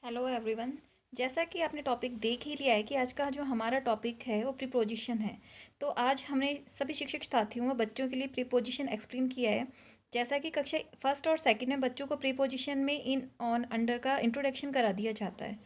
Hello everyone. जैसा कि आपने टॉपिक देख ही लिया है कि आज का जो हमारा टॉपिक है वो प्रीपोजिशन है। तो आज हमने सभी शिक्षक साथियों व बच्चों के लिए प्रीपोजिशन एक्सप्लेन किया है। जैसा कि कक्षा फर्स्ट और सेकंड में बच्चों को प्रीपोजिशन में इन ऑन अंडर का इंट्रोडक्शन करा दिया जाता है।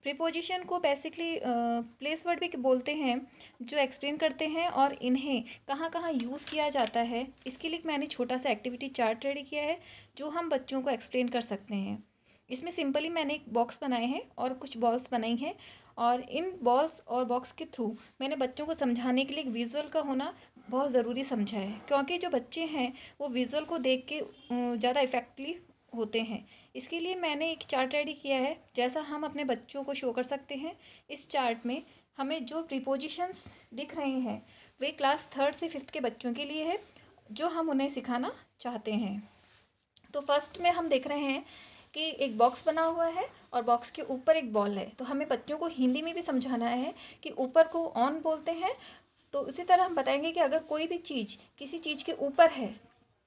प्रीपोजिशन को बेसिकली प्लेस वर्ड भी बोलते हैं जो एक्सप्लेन करते हैं और इन्हें कहाँ कहाँ यूज़ किया जाता है। इसके लिए मैंने छोटा सा एक्टिविटी चार्ट रेडी किया है जो हम बच्चों को एक्सप्लेन कर सकते हैं। इसमें सिंपली मैंने एक बॉक्स बनाए हैं और कुछ बॉल्स बनाई हैं और इन बॉल्स और बॉक्स के थ्रू मैंने बच्चों को समझाने के लिए एक विजुअल का होना बहुत ज़रूरी समझा है, क्योंकि जो बच्चे हैं वो विजुअल को देख के ज़्यादा इफेक्टिवली होते हैं। इसके लिए मैंने एक चार्ट रेडी किया है जैसा हम अपने बच्चों को शो कर सकते हैं। इस चार्ट में हमें जो प्रीपोजिशंस दिख रहे हैं वे क्लास थर्ड से फिफ्थ के बच्चों के लिए है जो हम उन्हें सिखाना चाहते हैं। तो फर्स्ट में हम देख रहे हैं कि एक बॉक्स बना हुआ है और बॉक्स के ऊपर एक बॉल है। तो हमें बच्चों को हिंदी में भी समझाना है कि ऊपर को ऑन बोलते हैं। तो उसी तरह हम बताएंगे कि अगर कोई भी चीज़ किसी चीज़ के ऊपर है,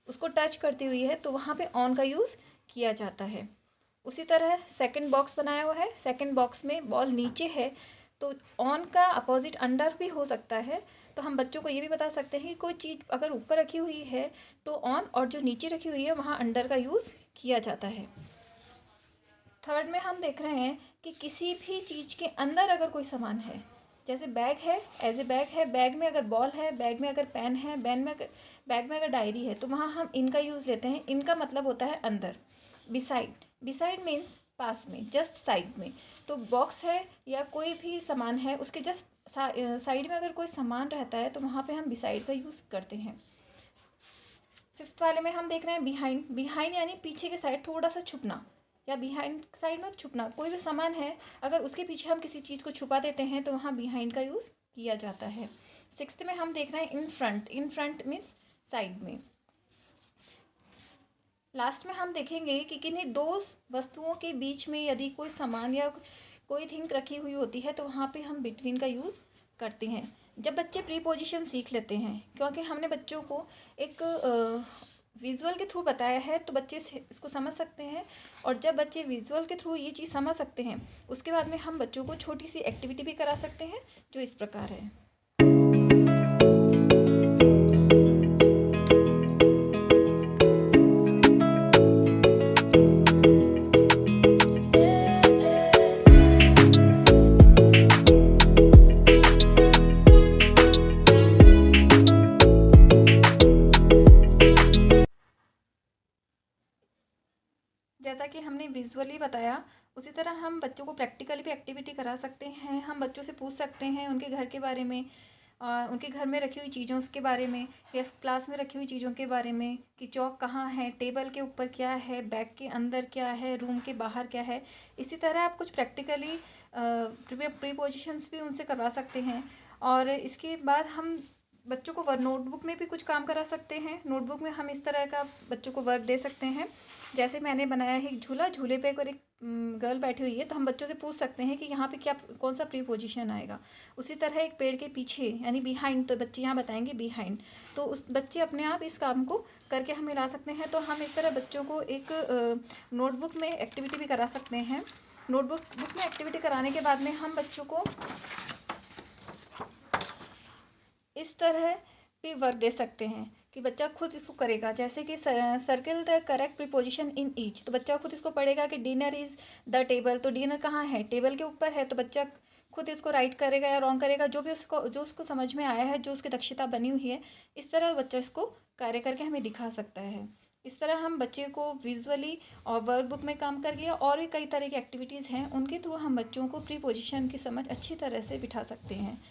उसको टच करती हुई है, तो वहाँ पे ऑन का यूज़ किया जाता है। उसी तरह सेकंड बॉक्स बनाया हुआ है। सेकंड बॉक्स में बॉल नीचे है तो ऑन का अपोजिट अंडर भी हो सकता है। तो हम बच्चों को ये भी बता सकते हैं कि कोई चीज़ अगर ऊपर रखी हुई है तो ऑन, और जो नीचे रखी हुई है वहाँ अंडर का यूज़ किया जाता है। थर्ड में हम देख रहे हैं कि किसी भी चीज़ के अंदर अगर कोई सामान है, जैसे बैग है, एज ए बैग है, बैग में अगर बॉल है, बैग में अगर पेन है, बैग में अगर डायरी है, तो वहाँ हम इनका यूज़ लेते हैं। इनका मतलब होता है अंदर। बिसाइड, बिसाइड मीन्स पास में, जस्ट साइड में। तो बॉक्स है या कोई भी सामान है उसके जस्ट साइड में अगर कोई सामान रहता है तो वहाँ पे हम बिसाइड का यूज़ करते हैं। फिफ्थ वाले में हम देख रहे हैं बिहाइंड। बिहाइंड यानी पीछे के साइड थोड़ा सा छुपना, या बिहाइंड साइड में छुपना। कोई भी सामान है अगर उसके पीछे हम किसी चीज़ को छुपा देते हैं तो वहाँ बिहाइंड का यूज़ किया जाता है। सिक्स्थ में हम देख रहे हैं in front. In front means side में। लास्ट में हम देखेंगे कि किन्हीं दो वस्तुओं के बीच में यदि कोई सामान या कोई थिंग रखी हुई होती है तो वहाँ पे हम बिटवीन का यूज़ करते हैं। जब बच्चे प्रीपोजिशन सीख लेते हैं, क्योंकि हमने बच्चों को एक विजुअल के थ्रू बताया है तो बच्चे इसको समझ सकते हैं। और जब बच्चे विजुअल के थ्रू ये चीज़ समझ सकते हैं उसके बाद में हम बच्चों को छोटी सी एक्टिविटी भी करा सकते हैं जो इस प्रकार है। जैसा कि हमने विजुअली बताया उसी तरह हम बच्चों को प्रैक्टिकली भी एक्टिविटी करा सकते हैं। हम बच्चों से पूछ सकते हैं उनके घर के बारे में, उनके घर में रखी हुई चीज़ों के बारे में, या क्लास में रखी हुई चीज़ों के बारे में कि चौक कहाँ है, टेबल के ऊपर क्या है, बैग के अंदर क्या है, रूम के बाहर क्या है। इसी तरह आप कुछ प्रैक्टिकली प्रीपोजिशंस भी उनसे करवा सकते हैं। और इसके बाद हम बच्चों को नोटबुक में भी कुछ काम करा सकते हैं। नोटबुक में हम इस तरह का बच्चों को वर्क दे सकते हैं। जैसे मैंने बनाया है एक झूला, झूले पे अगर एक गर्ल बैठी हुई है तो हम बच्चों से पूछ सकते हैं कि यहाँ पे क्या, कौन सा प्रीपोजिशन आएगा। उसी तरह एक पेड़ के पीछे यानी बिहाइंड, तो बच्चे यहाँ बताएंगे बिहाइंड। तो उस बच्चे अपने आप इस काम को करके हमें ला सकते हैं। तो हम इस तरह बच्चों को एक नोटबुक में एक्टिविटी भी करा सकते हैं। नोटबुक में एक्टिविटी कराने के बाद में हम बच्चों को इस तरह भी वर्क दे सकते हैं कि बच्चा खुद इसको करेगा। जैसे कि circle the correct preposition in each, तो बच्चा खुद इसको पढ़ेगा कि डिनर इज द टेबल। तो डिनर कहाँ है, टेबल के ऊपर है। तो बच्चा खुद इसको राइट करेगा या रॉन्ग करेगा, जो उसको समझ में आया है, जो उसकी दक्षता बनी हुई है, इस तरह बच्चा इसको कार्य करके हमें दिखा सकता है। इस तरह हम बच्चे को विजुअली और वर्कबुक में काम करके, और भी कई तरह की एक्टिविटीज़ हैं उनके थ्रू हम बच्चों को प्रीपोजिशन की समझ अच्छी तरह से बिठा सकते हैं।